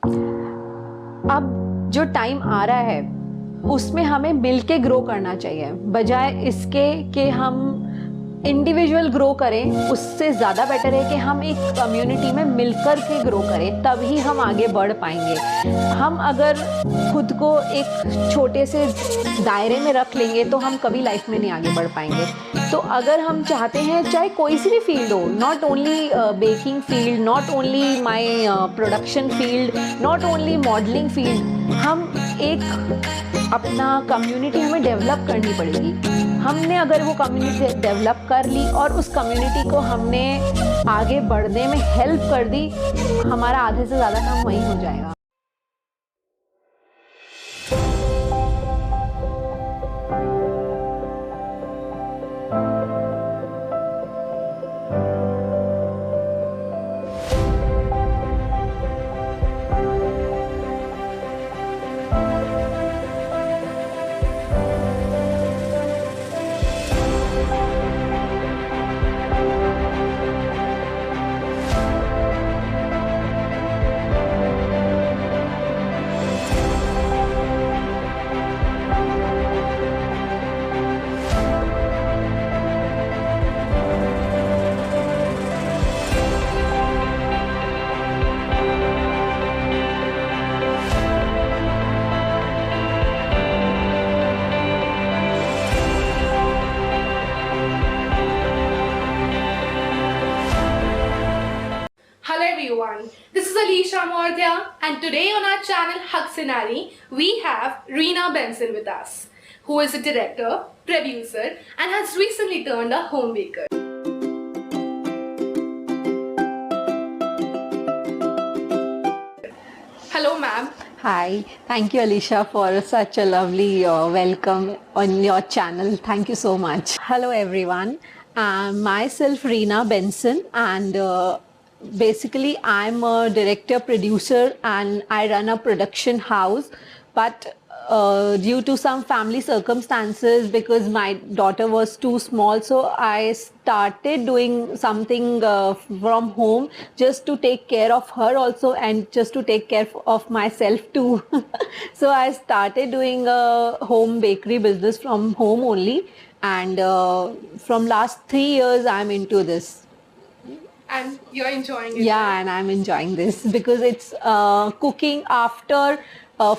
अब जो टाइम आ रहा है उसमें हमें मिलके ग्रो करना चाहिए, बजाय इसके कि हम इंडिविजुअल ग्रो करें। उससे ज़्यादा बेटर है कि हम एक कम्युनिटी में मिलकर के ग्रो करें, तभी हम आगे बढ़ पाएंगे। हम अगर खुद को एक छोटे से दायरे में रख लेंगे तो हम कभी लाइफ में नहीं आगे बढ़ पाएंगे। तो अगर हम चाहते हैं, चाहे कोई सी भी फील्ड हो, not only baking field, not only my production field, not only modelling field, हम एक अपना कम्युनिटी हमें डेवलप करनी पड़ेगी। हमने अगर वो कम्युनिटी डेवलप कर ली और उस कम्युनिटी को हमने आगे बढ़ने में हेल्प कर दी, हमारा आधे से ज़्यादा काम वहीं हो जाएगा। Hello everyone, this is Alisha Mordya, and today on our channel Hugsinari, we have Reena Benson with us, who is a director, producer and has recently turned a home baker. Hello ma'am. Hi, thank you Alisha for such a lovely welcome on your channel. Thank you so much. Hello everyone, myself Reena Benson, and basically I'm a director producer and I run a production house, but due to some family circumstances, because my daughter was too small, so I started doing something from home just to take care of her also and just to take care of myself too. So I started doing a home bakery business from home only, and from last 3 years I'm into this. And you're enjoying it? Yeah, and I'm enjoying this because it's cooking after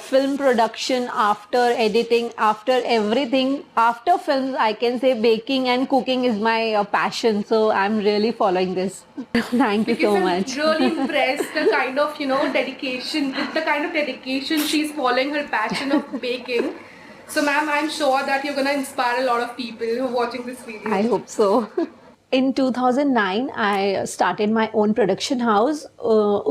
film production, after editing, after everything. After films, I can say baking and cooking is my passion. So I'm really following this. Thank you so much. I'm really impressed the kind of, dedication, with the kind of dedication she's following her passion of baking. So ma'am, I'm sure that you're going to inspire a lot of people who are watching this video. I hope so. In 2009 I started my own production house.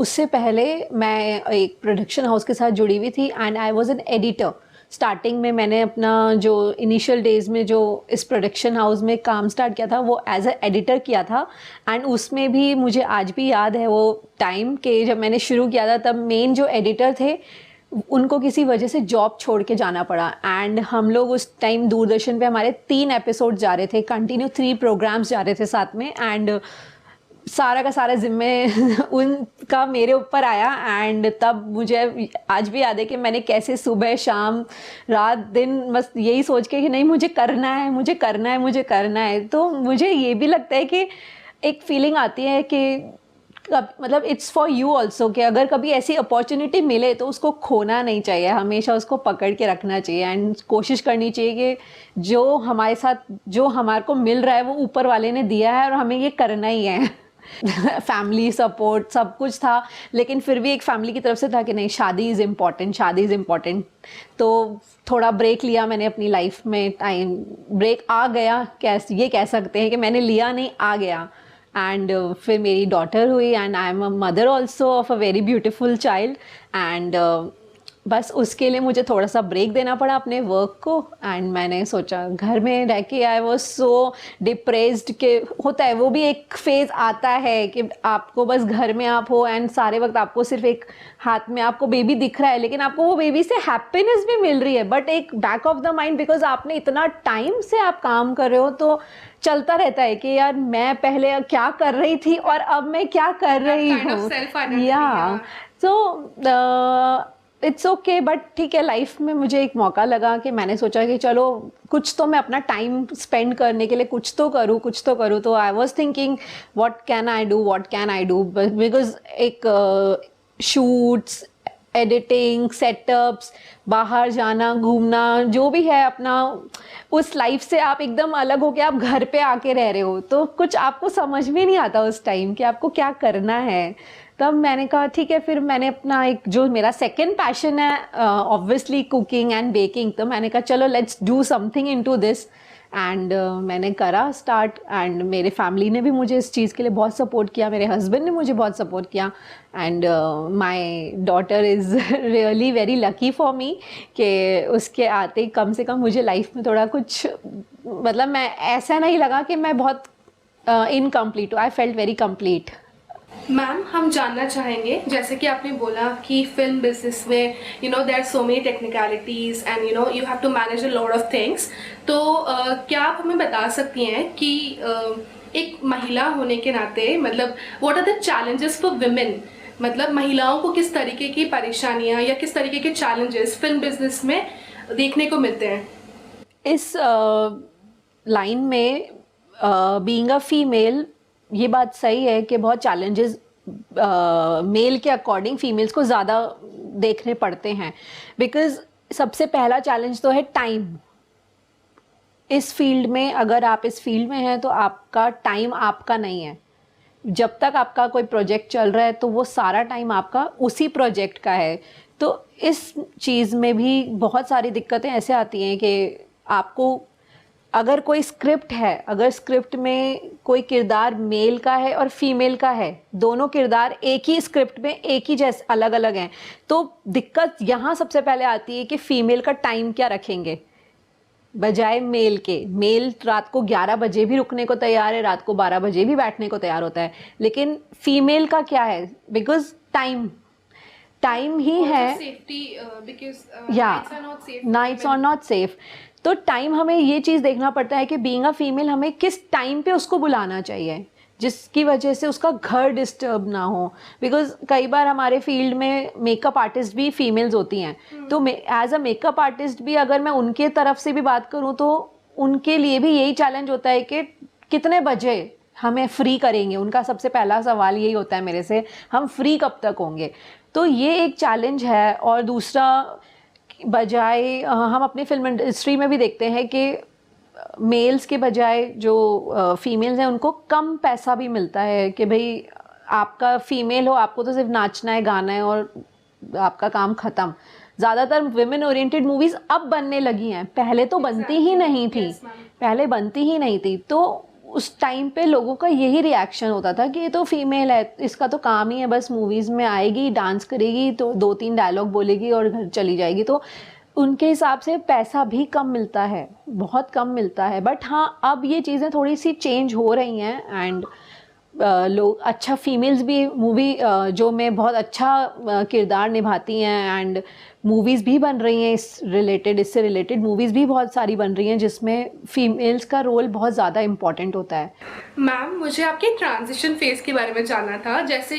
उससे पहले मैं एक production house के साथ जुड़ी हुई थी and I was an editor. Starting में मैंने अपना जो इनिशियल डेज़ में जो इस प्रोडक्शन हाउस में काम स्टार्ट किया था वो एज ए एडिटर किया था. एंड उसमें भी मुझे आज भी याद है वो टाइम के जब मैंने शुरू किया था, तब मेन जो एडिटर थे उनको किसी वजह से जॉब छोड़ के जाना पड़ा. एंड हम लोग उस टाइम दूरदर्शन पे हमारे 3 एपिसोड जा रहे थे, कंटिन्यू 3 प्रोग्राम्स जा रहे थे साथ में. एंड सारा का सारा जिम्मे उनका मेरे ऊपर आया. एंड तब मुझे आज भी याद है कि मैंने कैसे सुबह शाम रात दिन बस यही सोच के कि नहीं मुझे करना है, मुझे करना है, मुझे करना है. तो मुझे ये भी लगता है कि एक फीलिंग आती है कि मतलब इट्स फॉर यू ऑल्सो, कि अगर कभी ऐसी अपॉर्चुनिटी मिले तो उसको खोना नहीं चाहिए, हमेशा उसको पकड़ के रखना चाहिए. एंड कोशिश करनी चाहिए कि जो हमारे साथ जो हमारे को मिल रहा है वो ऊपर वाले ने दिया है और हमें ये करना ही है. फैमिली सपोर्ट सब कुछ था, लेकिन फिर भी एक फैमिली की तरफ से था कि नहीं शादी इज़ इम्पॉर्टेंट, शादी इज़ इम्पॉर्टेंट. तो थोड़ा ब्रेक लिया मैंने अपनी लाइफ में. टाइम ब्रेक आ गया, ये कह सकते हैं कि मैंने लिया नहीं, आ गया. एंड फिर मेरी डॉटर हुई and I am a mother also of a very beautiful child. And बस उसके लिए मुझे थोड़ा सा ब्रेक देना पड़ा अपने वर्क को. एंड मैंने सोचा घर में रह के आई वॉज सो डिप्रेस्ड के होता है, वो भी एक फेज़ आता है कि आपको बस घर में आप हो एंड सारे वक्त आपको सिर्फ एक हाथ में आपको बेबी दिख रहा है, लेकिन आपको वो बेबी से हैप्पीनेस भी मिल रही है, बट एक back of the mind because आपने इतना टाइम से आप काम कर रहे हो तो चलता रहता है कि यार मैं पहले क्या कर रही थी और अब मैं क्या कर रही हूँ. या सो इट्स ओके, बट ठीक है, लाइफ में मुझे एक मौका लगा कि मैंने सोचा कि चलो कुछ तो मैं अपना टाइम स्पेंड करने के लिए कुछ तो करूँ, कुछ तो करूँ. तो I was thinking what can I do, because एक शूट्स, एडिटिंग, सेटअप्स, बाहर जाना, घूमना, जो भी है अपना, उस लाइफ से आप एकदम अलग हो के आप घर पे आके रह रहे हो, तो कुछ आपको समझ में नहीं आता उस टाइम कि आपको क्या करना है. तब मैंने कहा ठीक है, फिर मैंने अपना एक जो मेरा सेकंड पैशन है ऑब्वियसली कुकिंग एंड बेकिंग, तो मैंने कहा चलो let's do something into this. And मैंने करा स्टार्ट, एंड मेरे फैमिली ने भी मुझे इस चीज़ के लिए बहुत सपोर्ट किया, मेरे हस्बैंड ने मुझे बहुत सपोर्ट किया. And my daughter is really very lucky for me कि उसके आते कम से कम मुझे लाइफ में थोड़ा कुछ, मतलब मैं ऐसा नहीं लगा कि मैं बहुत इनकम्प्लीट हूँ. I felt very complete. Ma'am, हम जानना चाहेंगे, जैसे कि आपने बोला कि फिल्म बिजनेस में there are so many technicalities and you have to manage a lot of things. तो क्या आप हमें बता सकती हैं कि एक महिला होने के नाते मतलब what are the challenges for women, मतलब महिलाओं को किस तरीके की परेशानियां या किस तरीके के चैलेंजेस फिल्म बिजनेस में देखने को मिलते हैं? इस लाइन में बीइंग अ फीमेल, ये बात सही है कि बहुत चैलेंजेस मेल के अकॉर्डिंग फीमेल्स को ज़्यादा देखने पड़ते हैं. बिकॉज सबसे पहला चैलेंज तो है टाइम. इस फील्ड में, अगर आप इस फील्ड में हैं तो आपका टाइम आपका नहीं है. जब तक आपका कोई प्रोजेक्ट चल रहा है तो वो सारा टाइम आपका उसी प्रोजेक्ट का है. तो इस चीज़ में भी बहुत सारी दिक्कतें ऐसे आती हैं कि आपको, अगर कोई स्क्रिप्ट है, अगर स्क्रिप्ट में कोई किरदार मेल का है और फीमेल का है, दोनों किरदार एक ही स्क्रिप्ट में एक ही जैसे अलग अलग हैं, तो दिक्कत यहाँ सबसे पहले आती है कि फीमेल का टाइम क्या रखेंगे बजाय मेल के. मेल रात को 11 बजे भी रुकने को तैयार है, रात को 12 बजे भी बैठने को तैयार होता है, लेकिन फीमेल का क्या है, बिकॉज टाइम ही है. सेफ्टी, बिकॉज या nights are not safe, nights are not safe. तो टाइम, हमें ये चीज़ देखना पड़ता है कि बीइंग अ फीमेल हमें किस टाइम पे उसको बुलाना चाहिए जिसकी वजह से उसका घर डिस्टर्ब ना हो. बिकॉज कई बार हमारे फील्ड में मेकअप आर्टिस्ट भी फीमेल्स होती हैं. तो एज अ मेकअप आर्टिस्ट भी अगर मैं उनके तरफ से भी बात करूँ तो उनके लिए भी यही चैलेंज होता है कि कितने बजे हमें फ्री करेंगे. उनका सबसे पहला सवाल यही होता है मेरे से, हम फ्री कब तक होंगे. तो ये एक चैलेंज है. और दूसरा, बजाय हम अपनी फिल्म इंडस्ट्री में भी देखते हैं कि मेल्स के बजाय जो फीमेल्स हैं उनको कम पैसा भी मिलता है कि भाई आपका फीमेल हो, आपको तो सिर्फ नाचना है, गाना है और आपका काम ख़त्म. ज़्यादातर विमेन ओरिएंटेड मूवीज़ अब बनने लगी हैं, पहले तो बनती ही नहीं थी. पहले बनती ही नहीं थी. तो उस टाइम पे लोगों का यही रिएक्शन होता था कि ये तो फीमेल है, इसका तो काम ही है बस मूवीज़ में आएगी, डांस करेगी, तो 2-3 डायलॉग बोलेगी और घर चली जाएगी. तो उनके हिसाब से पैसा भी कम मिलता है, बहुत कम मिलता है. बट हाँ, अब ये चीज़ें थोड़ी सी चेंज हो रही हैं. एंड लोग अच्छा, फीमेल्स भी मूवी जो में बहुत अच्छा किरदार निभाती हैं. एंड मूवीज़ भी बन रही हैं इससे रिलेटेड मूवीज़ भी बहुत सारी बन रही हैं जिसमें फीमेल्स का रोल बहुत ज़्यादा इम्पॉर्टेंट होता है. मैम, मुझे आपके ट्रांजिशन फेज के बारे में जानना था. जैसे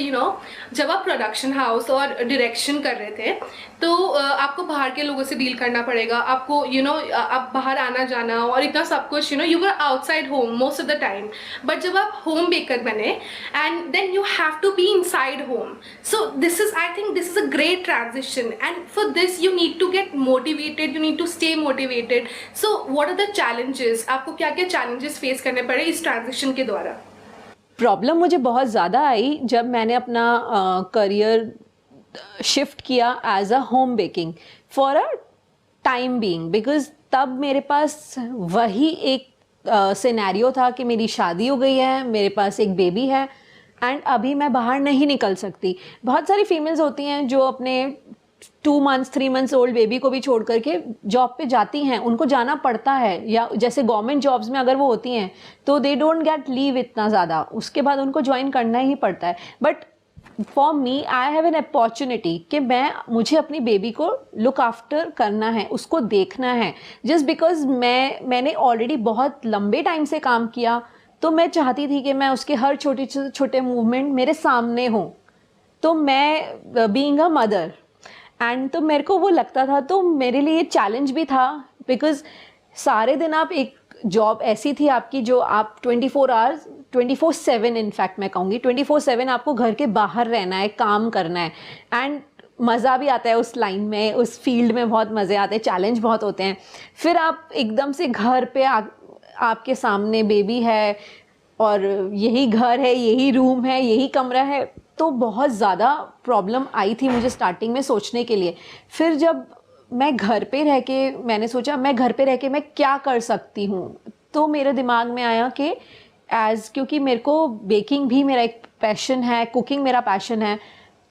जब आप प्रोडक्शन हाउस और डायरेक्शन कर रहे थे तो आपको बाहर के लोगों से डील करना पड़ेगा, आपको आप बाहर आना जाना और इतना सब कुछ, you were outside home most of the time. But जब आप होम बेकर बने and then you have to be inside home. So I think this is a great transition and for this you need to get motivated, you need to stay motivated. So what are the challenges, आपको क्या क्या challenges face करने पड़े इस transition के द्वारा? Problem मुझे बहुत ज़्यादा आई जब मैंने अपना करियर शिफ्ट किया as a home baking for a time being. Because तब मेरे पास वही एक सिनेरियो था कि मेरी शादी हो गई है, मेरे पास एक बेबी है एंड अभी मैं बाहर नहीं निकल सकती. बहुत सारी फीमेल्स होती हैं जो अपने 2 मंथ्स 3 मंथ्स ओल्ड बेबी को भी छोड़ करके जॉब पे जाती हैं, उनको जाना पड़ता है. या जैसे गवर्नमेंट जॉब्स में अगर वो होती हैं तो दे डोंट गेट लीव इतना ज़्यादा, उसके बाद उनको ज्वाइन करना ही पड़ता है. But for me, I have an opportunity कि मुझे अपनी बेबी को लुक आफ्टर करना है, उसको देखना है. जस्ट बिकॉज मैंने ऑलरेडी बहुत लंबे टाइम से काम किया, तो मैं चाहती थी कि मैं उसके हर छोटे छोटे मूवमेंट मेरे सामने हों. तो मैं बीइंग अ मदर एंड तो मेरे को वो लगता था, तो मेरे लिए चैलेंज भी था बिकॉज सारे दिन आप एक जॉब ऐसी थी आपकी जो आप 24 आवर्स 24/7 इनफैक्ट मैं कहूँगी 24/7 आपको घर के बाहर रहना है, काम करना है एंड मज़ा भी आता है उस लाइन में, उस फील्ड में बहुत मज़े आते हैं, चैलेंज बहुत होते हैं। फिर आप एकदम से घर पे आपके सामने बेबी है और यही घर है, यही रूम है, यही कमरा है, तो बहुत ज़्यादा प्रॉब्लम आई थी मुझे स्टार्टिंग में सोचने के लिए। फिर जब मैं घर पे रह के मैंने सोचा मैं घर पे रह के मैं क्या कर सकती हूँ, तो मेरे दिमाग में आया कि क्योंकि मेरे को बेकिंग भी मेरा एक पैशन है, कुकिंग मेरा पैशन है,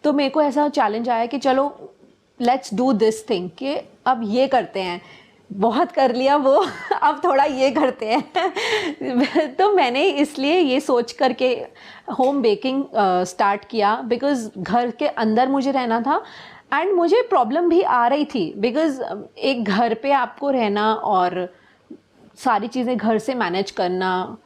तो मेरे को ऐसा चैलेंज आया कि चलो लेट्स डू दिस थिंग, कि अब ये करते हैं, बहुत कर लिया वो अब थोड़ा ये करते हैं तो मैंने इसलिए ये सोच करके होम बेकिंग स्टार्ट किया बिकॉज़ घर के अंदर मुझे रहना था एंड मुझे प्रॉब्लम भी आ रही थी बिकॉज़ एक घर पे आपको रहना और सारी चीज़ें घर से मैनेज करना,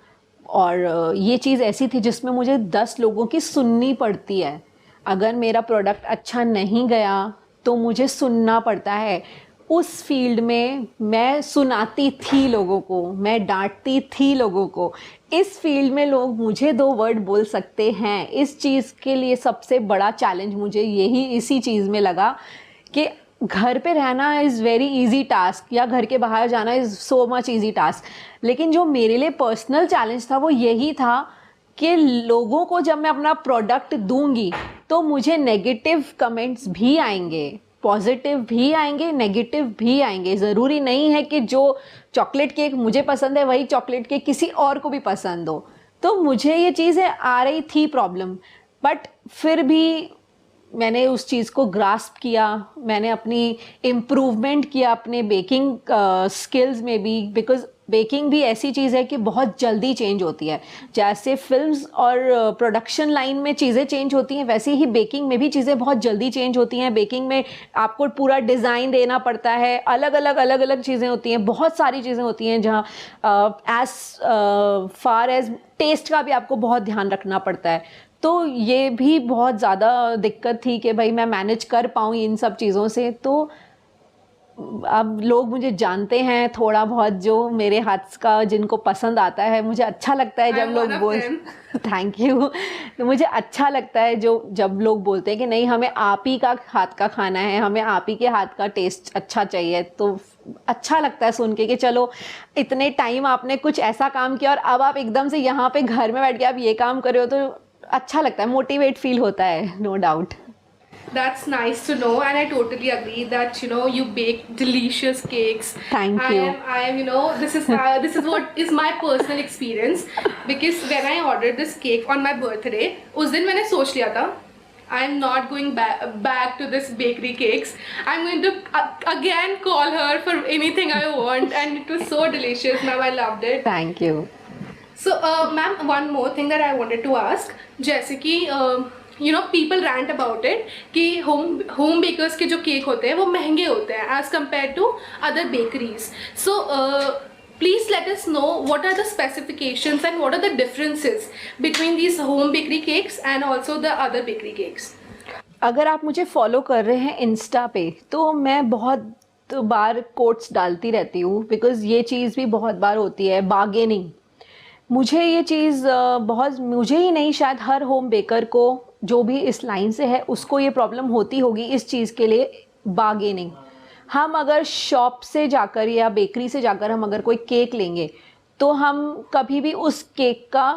और ये चीज़ ऐसी थी जिसमें मुझे 10 लोगों की सुननी पड़ती है। अगर मेरा प्रोडक्ट अच्छा नहीं गया तो मुझे सुनना पड़ता है। उस फील्ड में मैं सुनाती थी लोगों को, मैं डांटती थी लोगों को। इस फील्ड में लोग मुझे 2 वर्ड बोल सकते हैं। इस चीज़ के लिए सबसे बड़ा चैलेंज मुझे इसी चीज़ में लगा कि घर पे रहना इज़ वेरी इजी टास्क या घर के बाहर जाना is so much easy task, लेकिन जो मेरे लिए पर्सनल चैलेंज था वो यही था कि लोगों को जब मैं अपना प्रोडक्ट दूंगी तो मुझे नेगेटिव कमेंट्स भी आएंगे, पॉजिटिव भी आएंगे, नेगेटिव भी आएंगे। ज़रूरी नहीं है कि जो चॉकलेट केक मुझे पसंद है वही चॉकलेट केक किसी और को भी पसंद हो। तो मुझे ये चीज़ें आ रही थी प्रॉब्लम, बट फिर भी मैंने उस चीज़ को ग्रास्प किया, मैंने अपनी इम्प्रूवमेंट किया अपने बेकिंग स्किल्स में भी, बिकॉज़ बेकिंग भी ऐसी चीज़ है कि बहुत जल्दी चेंज होती है। जैसे फिल्म्स और प्रोडक्शन लाइन में चीज़ें चेंज होती हैं, वैसे ही बेकिंग में भी चीज़ें बहुत जल्दी चेंज होती हैं। बेकिंग में आपको पूरा डिज़ाइन देना पड़ता है, अलग अलग चीज़ें होती हैं, बहुत सारी चीज़ें होती हैं जहाँ एज फार एज टेस्ट का भी आपको बहुत ध्यान रखना पड़ता है। तो ये भी बहुत ज़्यादा दिक्कत थी कि भाई मैं मैनेज कर पाऊँ इन सब चीज़ों से। तो अब लोग मुझे जानते हैं थोड़ा बहुत, जो मेरे हाथ का जिनको पसंद आता है, मुझे अच्छा लगता है जब लोग बोल थैंक यू। तो मुझे अच्छा लगता है जब लोग बोलते हैं कि नहीं हमें आप ही का हाथ का खाना है, हमें आप ही के हाथ का टेस्ट अच्छा चाहिए, तो अच्छा लगता है सुन के कि चलो इतने टाइम आपने कुछ ऐसा काम किया और अब आप एकदम से यहाँ पे घर में बैठ के आप ये काम कर रहे हो, तो अच्छा लगता है, मोटिवेट फील होता है, no doubt. That's nice to know, and I totally agree that you bake delicious cakes. Thank you. I am this is what is my personal experience, because when I ordered this cake on my birthday, उस दिन मैंने सोच लिया था I am not going back to this bakery cakes. I'm going to again call her for anything I want, and it was so delicious. Ma'am, I loved it. Thank you. So, ma'am, one more thing that I wanted to ask, जैसे कि people rant about it कि home bakers के जो cake होते हैं वो महंगे होते हैं as compared to other bakeries. So, please let us know what are the specifications and what are the differences between these home bakery cakes and also the other bakery cakes. अगर आप मुझे follow कर रहे हैं Insta पे, तो मैं बहुत बार कोट्स डालती रहती हूँ, बिकॉज़ ये चीज़ भी बहुत बार होती है, बार्गेनिंग। मुझे ये चीज़ मुझे ही नहीं, शायद हर होम बेकर को जो भी इस लाइन से है उसको ये प्रॉब्लम होती होगी इस चीज़ के लिए, बार्गेनिंग। हम अगर शॉप से जाकर या बेकरी से जाकर हम अगर कोई केक लेंगे तो हम कभी भी उस केक का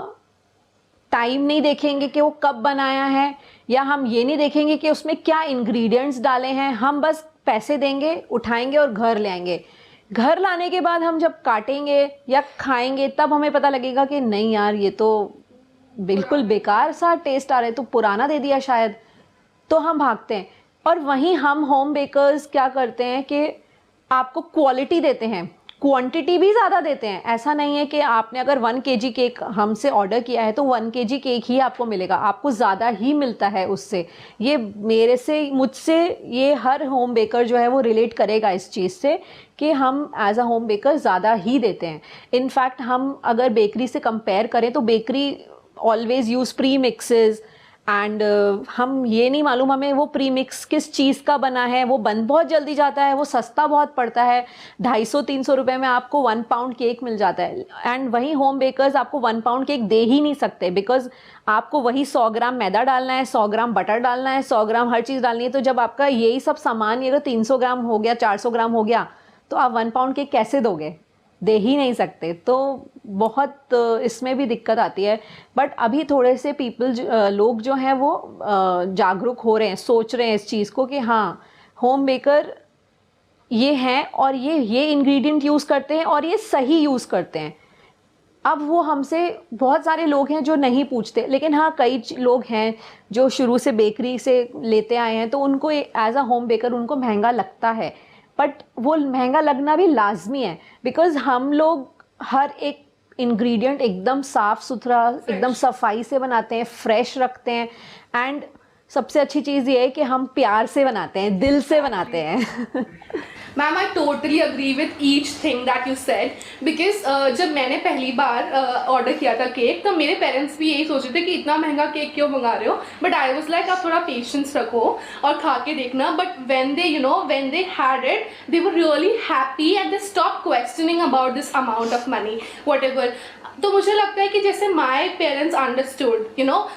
टाइम नहीं देखेंगे कि वो कब बनाया है, या हम ये नहीं देखेंगे कि उसमें क्या इंग्रेडिएंट्स डाले हैं। हम बस पैसे देंगे, उठाएंगे और घर ले आएंगे। घर लाने के बाद हम जब काटेंगे या खाएंगे तब हमें पता लगेगा कि नहीं यार ये तो बिल्कुल बेकार सा टेस्ट आ रहा है, तो पुराना दे दिया शायद, तो हम भागते हैं। और वहीं हम होम बेकर्स क्या करते हैं कि आपको क्वालिटी देते हैं, क्वांटिटी भी ज़्यादा देते हैं। ऐसा नहीं है कि आपने अगर 1 kg केक हमसे ऑर्डर किया है तो 1 kg केक ही आपको मिलेगा, आपको ज़्यादा ही मिलता है उससे। ये मुझसे ये हर होम बेकर जो है वो रिलेट करेगा इस चीज़ से कि हम एज अ होम बेकर ज़्यादा ही देते हैं। इनफैक्ट हम अगर बेकरी से कंपेयर करें तो bakery always use pre mixes and हम ये नहीं मालूम हमें वो प्री मिक्स किस चीज़ का बना है, वो बन बहुत जल्दी जाता है, वो सस्ता बहुत पड़ता है, 250-300 रुपये में आपको 1 पाउंड केक मिल जाता है। एंड वहीं होम बेकर्स आपको 1 पाउंड केक दे ही नहीं सकते, बिकॉज आपको वही 100 ग्राम मैदा डालना है, 100 ग्राम बटर डालना है, 100 ग्राम हर चीज़ डालनी है। तो जब आपका यही सब सामान ये अगर 300 ग्राम हो गया, 400 ग्राम हो गया, तो आप 1 पाउंड केक कैसे दोगे? दे ही नहीं सकते। तो बहुत इसमें भी दिक्कत आती है। बट अभी थोड़े से लोग जो हैं वो जागरूक हो रहे हैं, सोच रहे हैं इस चीज़ को कि हाँ, होम बेकर ये हैं और ये इंग्रेडिएंट यूज़ करते हैं और ये सही यूज़ करते हैं। अब वो हमसे बहुत सारे लोग हैं जो नहीं पूछते, लेकिन हाँ, कई लोग हैं जो शुरू से बेकरी से लेते आए हैं, तो उनको एज अ होम बेकर उनको महंगा लगता है। बट वो महंगा लगना भी लाजमी है, बिकॉज हम लोग हर एक इंग्रेडिएंट एकदम साफ़ सुथरा, एकदम सफाई से बनाते हैं, फ्रेश रखते हैं। एंड सबसे अच्छी चीज़ ये है कि हम प्यार से बनाते हैं, दिल से बनाते हैं। Ma'am, I totally agree with each thing that you said, because जब मैंने पहली बार ऑर्डर किया था केक, तो मेरे पेरेंट्स भी यही सोच रहे थे कि इतना महंगा केक क्यों मंगा रहे हो। बट आई वॉज लाइक, आप थोड़ा पेशेंस रखो और खा के देखना। But when they had it, they were really happy and they stop questioning about this amount of money, what ever. तो मुझे लगता है कि जैसे my parents understood,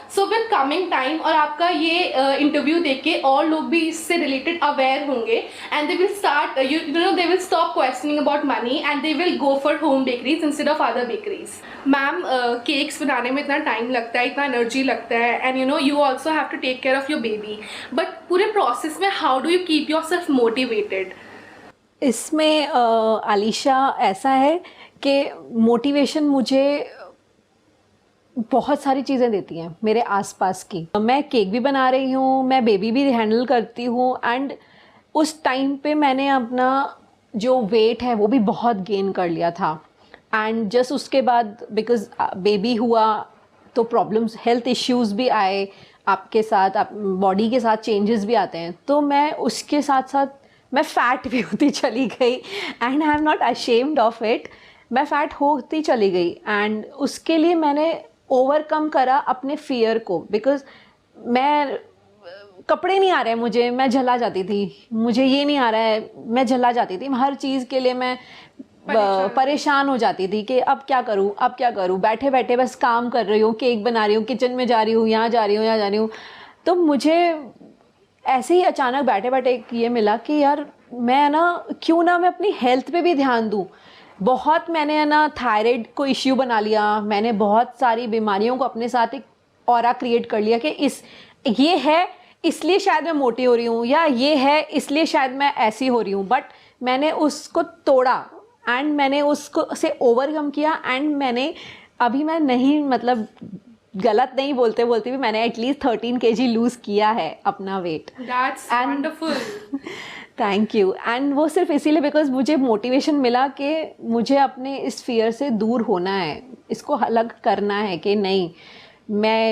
so with coming time और आपका ये इंटरव्यू देख के और लोग भी इससे रिलेटेड अवेयर होंगे, and they will start they will stop questioning about money and they will go for home bakeries instead of other bakeries. Ma'am, cakes बनाने में इतना टाइम लगता है, इतना एनर्जी लगता है, and you also have to take care of your baby. But पूरे process में how do you keep yourself motivated? इसमें आलिशा ऐसा है कि मोटिवेशन मुझे बहुत सारी चीज़ें देती हैं मेरे आसपास की। मैं केक भी बना रही हूँ, मैं बेबी भी हैंडल करती हूँ, एंड उस टाइम पे मैंने अपना जो वेट है वो भी बहुत गेन कर लिया था। एंड जस्ट उसके बाद बिकॉज बेबी हुआ तो प्रॉब्लम्स, हेल्थ इश्यूज़ भी आए आपके साथ, आप बॉडी के साथ चेंजेस भी आते हैं। तो मैं उसके साथ साथ मैं फ़ैट भी होती चली गई, and I am not ashamed of it. मैं फ़ैट होती चली गई, एंड उसके लिए मैंने ओवरकम करा अपने फियर को, बिकॉज मैं कपड़े नहीं आ रहे हैं मुझे, मैं झला जाती थी, मुझे ये नहीं आ रहा है, मैं झला जाती थी। हर चीज़ के लिए मैं परेशान हो जाती थी कि अब क्या करूँ, अब क्या करूँ। बैठे बैठे बस काम कर रही हूँ, केक बना रही हूँ, किचन में जा रही हूँ, यहाँ जा रही हूँ, यहाँ जा रही हूँ। तो मुझे ऐसे ही अचानक बैठे बैठे ये मिला कि यार मैं क्यों ना मैं अपनी हेल्थ पे भी ध्यान दूँ। बहुत मैंने थायराइड को इश्यू बना लिया, मैंने बहुत सारी बीमारियों को अपने साथ एक ऑरा क्रिएट कर लिया कि ये है इसलिए शायद मैं मोटी हो रही हूँ, या ये है इसलिए शायद मैं ऐसी हो रही हूँ। बट मैंने उसको तोड़ा एंड मैंने उसको से ओवरकम किया, एंड अभी मैं नहीं, मतलब गलत नहीं बोलते भी मैंने एटलीस्ट 13 kg लूज़ किया है अपना weight. That's wonderful. Thank you. And वो सिर्फ इसीलिए बिकॉज मुझे मोटिवेशन मिला कि मुझे अपने इस फियर से दूर होना है, इसको अलग करना है कि नहीं,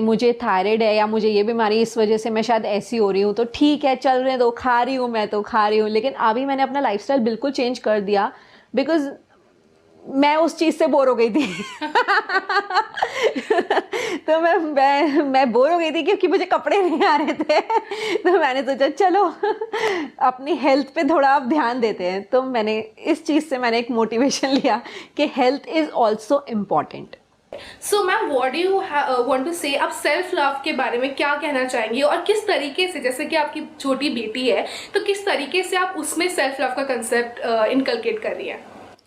मुझे थायराइड है या मुझे ये बीमारी इस वजह से मैं शायद ऐसी हो रही हूँ, तो ठीक है, चल रहे दो, खा रही हूँ, मैं तो खा रही हूँ। लेकिन अभी मैंने अपना लाइफस्टाइल बिल्कुल चेंज कर दिया, बिकॉज मैं उस चीज़ से बोर हो गई थी। तो मैं बोर हो गई थी क्योंकि मुझे कपड़े नहीं आ रहे थे। तो मैंने सोचा चलो अपनी हेल्थ पे थोड़ा आप ध्यान देते हैं। तो मैंने इस चीज़ से मैंने एक मोटिवेशन लिया कि health is also important. So ma'am, what do you want to say, आप सेल्फ लव के बारे में क्या कहना चाहेंगी, और किस तरीके से, जैसे कि आपकी छोटी बेटी है, तो किस तरीके से आप उसमें सेल्फ लव का कंसेप्ट इनकलकेट कर रही हैं?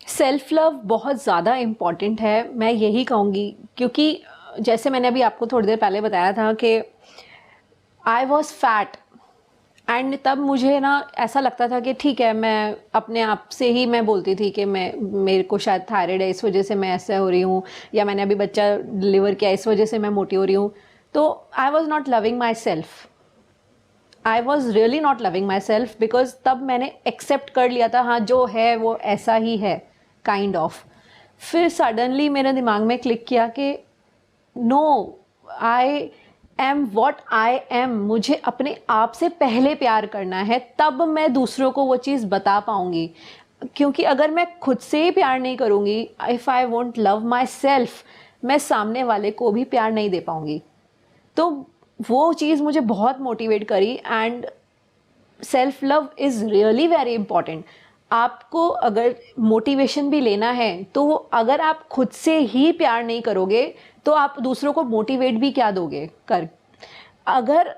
सेल्फ लव बहुत ज़्यादा इम्पॉर्टेंट है, मैं यही कहूँगी, क्योंकि जैसे मैंने अभी आपको थोड़ी देर पहले बताया था कि आई वॉज फैट, एंड तब मुझे ऐसा लगता था कि ठीक है, मैं अपने आप से ही मैं बोलती थी कि मेरे को शायद थायराइड है, इस वजह से मैं ऐसा हो रही हूँ, या मैंने अभी बच्चा डिलीवर किया, इस वजह से मैं मोटी हो रही हूँ। तो I was not loving my self, I was really not loving my self, because तब मैंने एक्सेप्ट कर लिया था, हाँ जो है वो ऐसा ही है, काइंड ऑफ। फिर सडनली मेरे दिमाग में क्लिक किया कि no, I am what I am, मुझे अपने आप से पहले प्यार करना है, तब मैं दूसरों को वो चीज़ बता पाऊँगी। क्योंकि अगर मैं खुद से ही प्यार नहीं करूँगी, if I want love my self, मैं सामने वाले को भी प्यार नहीं दे पाऊँगी। तो वो चीज़ मुझे बहुत मोटिवेट करी। And self love is really very important. आपको अगर मोटिवेशन भी लेना है तो अगर आप खुद से ही प्यार नहीं करोगे तो आप दूसरों को मोटिवेट भी क्या दोगे कर। अगर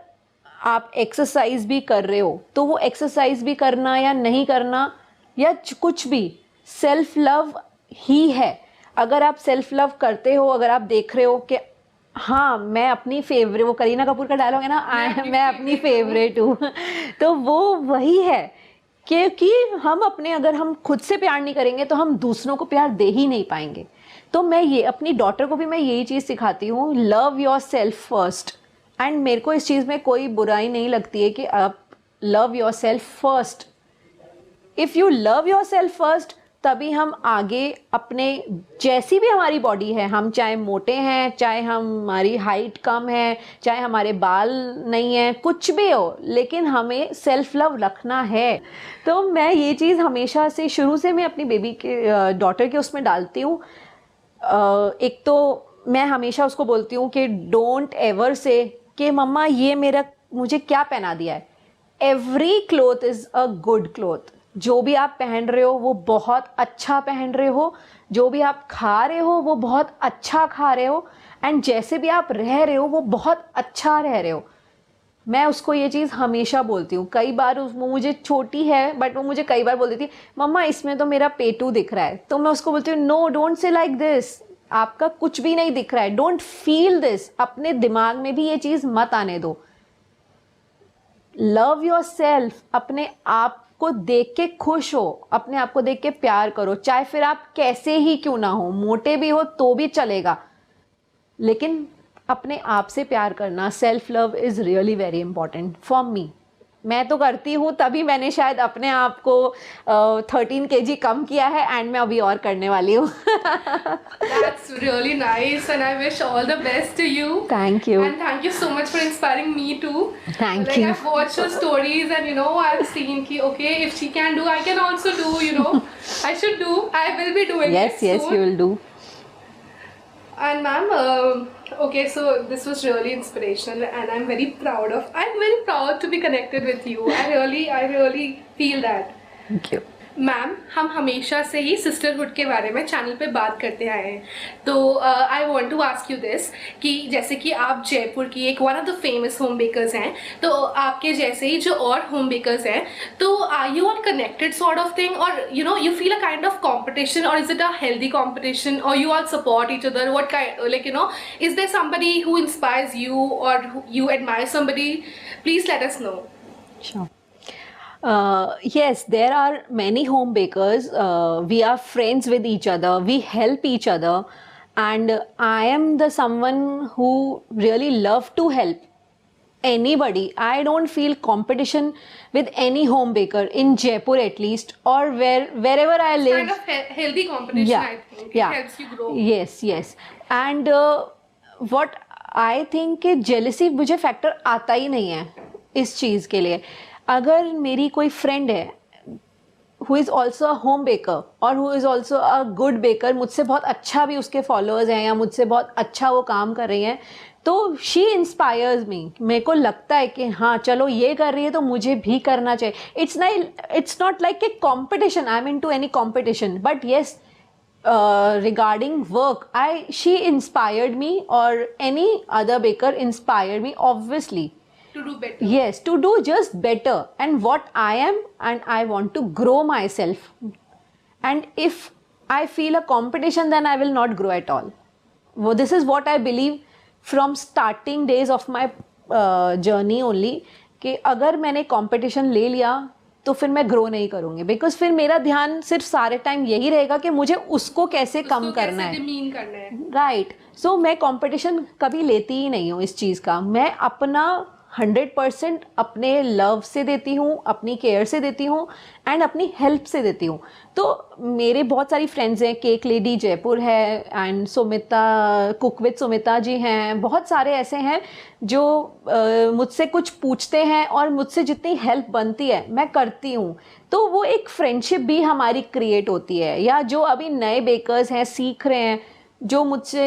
आप एक्सरसाइज भी कर रहे हो तो वो एक्सरसाइज भी करना या नहीं करना या कुछ भी सेल्फ लव ही है। अगर आप सेल्फ लव करते हो, अगर आप देख रहे हो कि हाँ मैं अपनी फेवरेट, वो करीना कपूर का डायलॉग है ना, मैं अपनी फेवरेट हूँ तो वो वही है। क्योंकि हम अपने, अगर हम खुद से प्यार नहीं करेंगे तो हम दूसरों को प्यार दे ही नहीं पाएंगे। तो मैं ये अपनी डॉटर को भी मैं यही चीज़ सिखाती हूँ, love your self first. And मेरे को इस चीज़ में कोई बुराई नहीं लगती है कि आप love your self first. If you love your self first तभी हम आगे अपने, जैसी भी हमारी बॉडी है, हम चाहे मोटे हैं, चाहे हमारी हाइट कम है, चाहे हमारे बाल नहीं हैं, कुछ भी हो, लेकिन हमें सेल्फ लव रखना है। तो मैं ये चीज़ हमेशा से, शुरू से मैं अपनी बेबी के, डॉटर के उसमें डालती हूँ। एक तो मैं हमेशा उसको बोलती हूँ कि डोंट एवर से कि मम्मा ये मुझे क्या पहना दिया है। Every cloth is a good cloth. जो भी आप पहन रहे हो वो बहुत अच्छा पहन रहे हो, जो भी आप खा रहे हो वो बहुत अच्छा खा रहे हो, एंड जैसे भी आप रह रहे हो वो बहुत अच्छा रह रहे हो। मैं उसको ये चीज़ हमेशा बोलती हूँ। कई बार वो मुझे छोटी है बट वो मुझे कई बार बोल देती है मम्मा इसमें तो मेरा पेटू दिख रहा है। तो मैं उसको बोलती हूँ no, don't say like this, आपका कुछ भी नहीं दिख रहा है, डोंट फील दिस। अपने दिमाग में भी ये चीज़ मत आने दो। Love your self. अपने आप को देख के खुश हो, अपने आप को देख के प्यार करो, चाहे फिर आप कैसे ही क्यों ना हो, मोटे भी हो तो भी चलेगा, लेकिन अपने आप से प्यार करना, self love is really very important for me. मैं तो करती हूँ, तभी मैंने शायद अपने आप को 13 kg कम किया है, एंड मैं अभी और करने वाली हूँ। That's really nice, and I wish all the best to you. Thank you. And thank you so much for inspiring me too. Thank like, you. I've watched your stories, and I've seen ki okay, if she can do, I can also do. I should do. I will be doing Yes, it yes, soon. you will do. And ma'am, okay, so this was really inspirational, and I'm very proud to be connected with you. I really feel that. Thank you. Ma'am, हम हमेशा से ही sisterhood के बारे में channel पे बात करते आए हैं, तो I want to ask you this कि जैसे कि आप जयपुर की एक one of the famous home bakers हैं, तो आपके जैसे ही जो और होम बेकर्स हैं, तो are you all connected sort of thing, और you feel a kind of competition, और is it a healthy competition, और you all support each other, what kind, like is there somebody who inspires you और you admire somebody? Please let us know. Sure. Yes, there are many home bakers. We are friends with each other. We help each other, and I am the someone who really love to help anybody. I don't feel competition with any home baker in Jaipur at least, or wherever I live. Kind of healthy competition, Yeah, I think. yeah. It helps you grow. Yes, yes. And what I think कि jealousy मुझे factor आता ही नहीं है इस चीज़ के लिए। अगर मेरी कोई फ्रेंड है who is also a home baker और who is also a good baker, मुझसे बहुत अच्छा भी उसके फॉलोअर्स हैं या मुझसे बहुत अच्छा वो काम कर रही हैं, तो शी इंस्पायर्स मी। मेरे को लगता है कि हाँ चलो ये कर रही है तो मुझे भी करना चाहिए। It's not like a competition, I am into any competition, but yes regarding work, she inspired me, or any other baker inspired me, obviously. To do better. Yes, to do just better and what I am, and I want to grow myself. And if I feel a competition, then I will not grow at all. Well, this is what I believe from starting days of my journey only, कि अगर मैंने competition ले लिया तो फिर मैं grow नहीं करूँगी, बिकॉज फिर मेरा ध्यान सिर्फ सारे टाइम यही रहेगा कि मुझे उसको कैसे कम करना है, राइट। सो मैं कंपटीशन कभी लेती ही नहीं हूँ इस चीज़ का। मैं अपना 100% अपने लव से देती हूँ, अपनी केयर से देती हूँ, एंड अपनी हेल्प से देती हूँ। तो मेरे बहुत सारी फ्रेंड्स हैं, केक लेडी जयपुर है, and Sumita, cook with Sumita ji हैं, बहुत सारे ऐसे हैं जो मुझसे कुछ पूछते हैं और मुझसे जितनी हेल्प बनती है मैं करती हूँ। तो वो एक फ्रेंडशिप भी हमारी क्रिएट होती है। या जो अभी नए बेकर्स हैं, सीख रहे हैं, जो मुझसे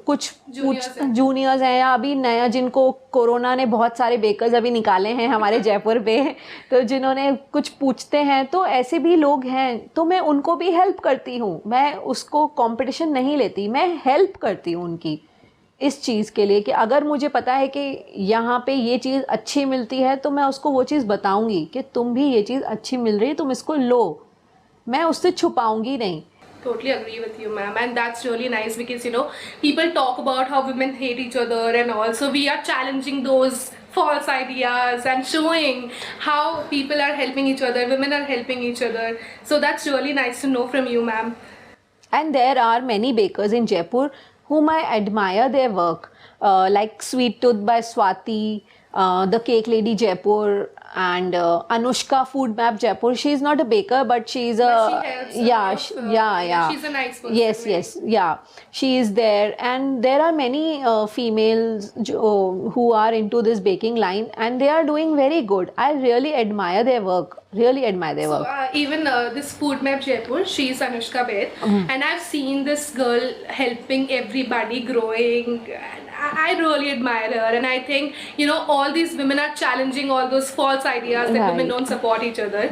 कुछ Juniors हैं। जूनियर्स हैं या अभी नया जिनको कोरोना ने बहुत सारे बेकर्स अभी निकाले हैं हमारे जयपुर पे, तो जिन्होंने कुछ पूछते हैं, तो ऐसे भी लोग हैं, तो मैं उनको भी हेल्प करती हूँ। मैं उसको कंपटीशन नहीं लेती, मैं हेल्प करती हूँ उनकी इस चीज़ के लिए कि अगर मुझे पता है कि यहाँ पे ये चीज़ अच्छी मिलती है तो मैं उसको वो चीज़ बताऊँगी कि तुम भी ये चीज़ अच्छी मिल रही है, तुम इसको लो, मैं उससे छुपाऊँगी नहीं। Totally agree with you, ma'am, and that's really nice because people talk about how women hate each other, and also we are challenging those false ideas and showing how people are helping each other, women are helping each other. So that's really nice to know from you, ma'am. And there are many bakers in Jaipur whom I admire their work, like Sweet Tooth by Swati, the Cake Lady Jaipur, and Anushka Food Map Jaipur. She is not a baker, but she is But she helps a lot of, yeah. she's a nice person, Yes, right? yes, yeah. She is there, and there are many females who are into this baking line, and they are doing very good. I really admire their work. Really admire their So work. even this Food Map Jaipur, she's Anushka Bed, and I've seen this girl helping everybody growing. And I really admire her, and I think all these women are challenging all those false ideas that women Right. don't support each other,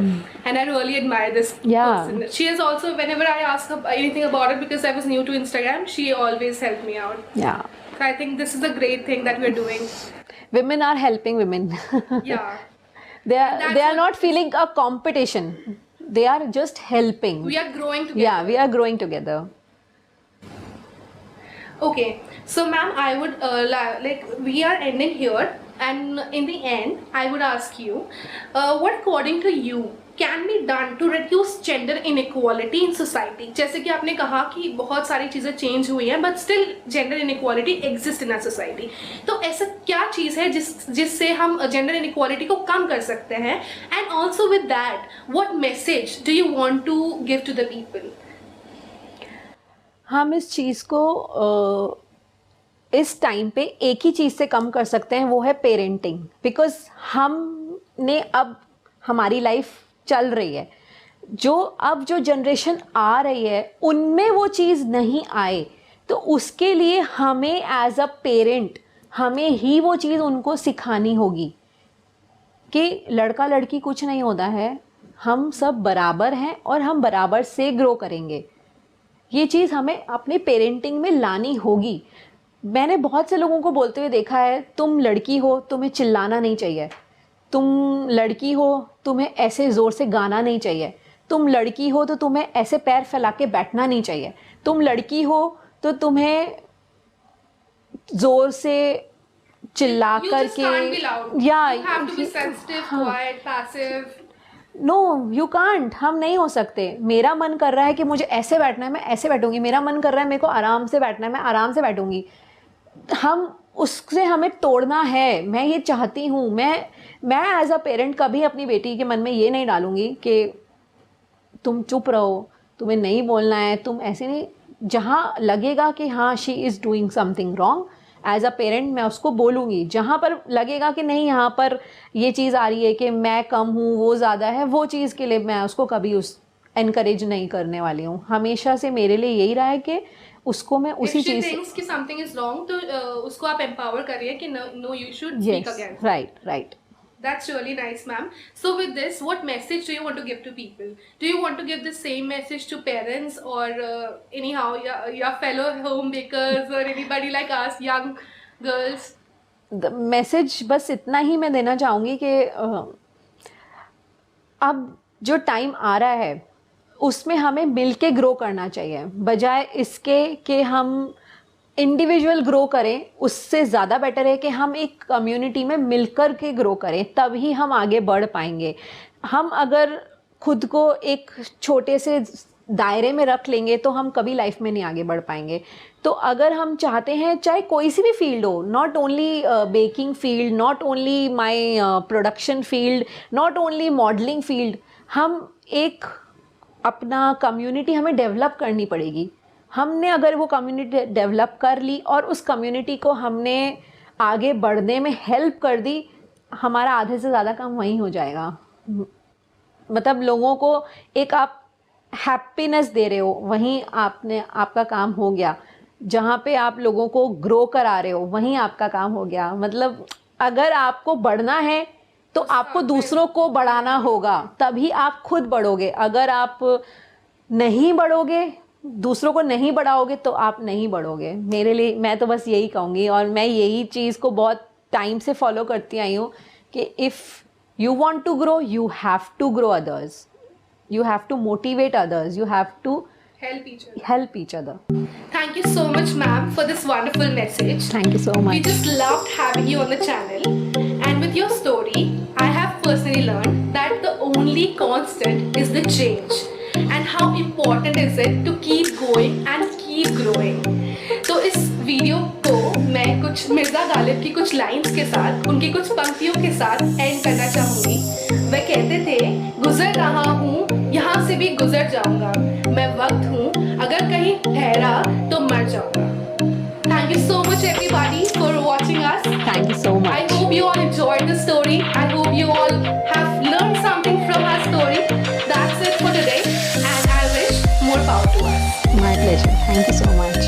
and I really admire this Yeah. person. She is also, whenever I ask her anything about it, because I was new to Instagram, she always helped me out. Yeah. So I think this is a great thing that we're doing. Women are helping women. Yeah. they are That's they are what- not feeling a competition, they are just helping. We are growing together. Yeah, we are growing together. Okay, so ma'am, I would like we are ending here, and in the end, I would ask you, what according to you can be done to reduce gender inequality in society? जैसे कि आपने कहा कि बहुत सारी चीज़ें change हुई हैं, but still gender inequality exists in our society. तो ऐसा क्या चीज़ है जिससे हम gender inequality को कम कर सकते हैं? And also with that, what message do you want to give to the people? हम इस चीज़ को इस टाइम पे एक ही चीज़ से कम कर सकते हैं, वो है पेरेंटिंग। बिकॉज हमने अब हमारी लाइफ चल रही है, अब जो जनरेशन आ रही है उनमें वो चीज़ नहीं आए, तो उसके लिए हमें एज अ पेरेंट हमें ही वो चीज़ उनको सिखानी होगी कि लड़का लड़की कुछ नहीं होता है, हम सब बराबर हैं और हम बराबर से ग्रो करेंगे। ये चीज़ हमें अपने पेरेंटिंग में लानी होगी। मैंने बहुत से लोगों को बोलते हुए देखा है, तुम लड़की हो, तुम्हें चिल्लाना नहीं चाहिए, तुम लड़की हो, तुम्हें ऐसे ज़ोर से गाना नहीं चाहिए, तुम लड़की हो तो तुम्हें ऐसे पैर फैला के बैठना नहीं चाहिए, तुम लड़की हो तो तुम्हें ज़ोर से चिल्ला You just can't be loud. करके या You have to be sensitive, quiet, passive. No you can't, हम नहीं हो सकते। मेरा मन कर रहा है कि मुझे ऐसे बैठना है, मैं ऐसे बैठूंगी, मेरा मन कर रहा है मेरे को आराम से बैठना है, मैं आराम से बैठूंगी। हम उससे हमें तोड़ना है, मैं ये चाहती हूँ। मैं एज अ पेरेंट कभी अपनी बेटी के मन में ये नहीं डालूंगी कि तुम चुप रहो, तुम्हें नहीं बोलना है, तुम ऐसे नहीं। जहाँ लगेगा कि हाँ she is doing something wrong, as a parent मैं उसको बोलूँगी। जहाँ पर लगेगा कि नहीं यहाँ पर ये चीज़ आ रही है कि मैं कम हूँ, वो ज़्यादा है, वो चीज़ के लिए मैं उसको कभी एनकरेज नहीं करने वाली हूँ। हमेशा से मेरे लिए यही रहा है कि उसको मैं उसी If she चीज़ thinks कि something is wrong, तो उसको आप empower करिए कि no, you should speak against. Right. That's really nice, ma'am. So with this, what message do you want to give to people? Do you want to give the same message to parents or anyhow your fellow home bakers or anybody like us, young girls? Message बस इतना ही मैं देना चाहूँगी कि अब जो time आ रहा है उसमें हमें मिल के ग्रो करना चाहिए, बजाय इसके कि हम इंडिविजुअल ग्रो करें। उससे ज़्यादा बेटर है कि हम एक कम्युनिटी में मिलकर के ग्रो करें, तभी हम आगे बढ़ पाएंगे। हम अगर खुद को एक छोटे से दायरे में रख लेंगे तो हम कभी लाइफ में नहीं आगे बढ़ पाएंगे। तो अगर हम चाहते हैं, चाहे कोई सी भी फील्ड हो, not only baking field, not only my production field, not only modelling field, हम एक अपना कम्युनिटी हमें डेवलप करनी पड़ेगी। हमने अगर वो कम्युनिटी डेवलप कर ली और उस कम्युनिटी को हमने आगे बढ़ने में हेल्प कर दी, हमारा आधे से ज़्यादा काम वहीं हो जाएगा। मतलब लोगों को एक आप हैप्पीनेस दे रहे हो, वहीं आपका काम हो गया। जहाँ पे आप लोगों को ग्रो करा रहे हो वहीं आपका काम हो गया। मतलब अगर आपको बढ़ना है तो आपको दूसरों को बढ़ाना होगा, तभी आप खुद बढ़ोगे। अगर आप नहीं बढ़ोगे, दूसरों को नहीं बढ़ाओगे तो आप नहीं बढ़ोगे। मेरे लिए मैं तो बस यही कहूँगी, और मैं यही चीज़ को बहुत टाइम से फॉलो करती आई हूँ कि if you want to grow, you have to grow others, you have to motivate others, you have to Help each other. Thank you so much, ma'am, for this wonderful message. Thank you so We much. just loved having you on the channel. And with your story, I have personally learned that the only constant is the change. And how important is it to keep going and keep growing. तो इस video को मैं कुछ मिर्ज़ा गालिब की कुछ lines के साथ, उनकी कुछ पंक्तियों के साथ एंड करना चाहूँगी। वह कहते थे, गुजर रहा हूँ, यहाँ से भी गुजर जाऊँगा, मैं वक्त हूँ, अगर कहीं ठहरा तो मर जाऊँगा। Thank you so much everybody for watching us. Thank you so much. I hope you all enjoyed the story. I hope you all have learned something from our story. That's it for today, and I wish more power to us. My pleasure. Thank you so much.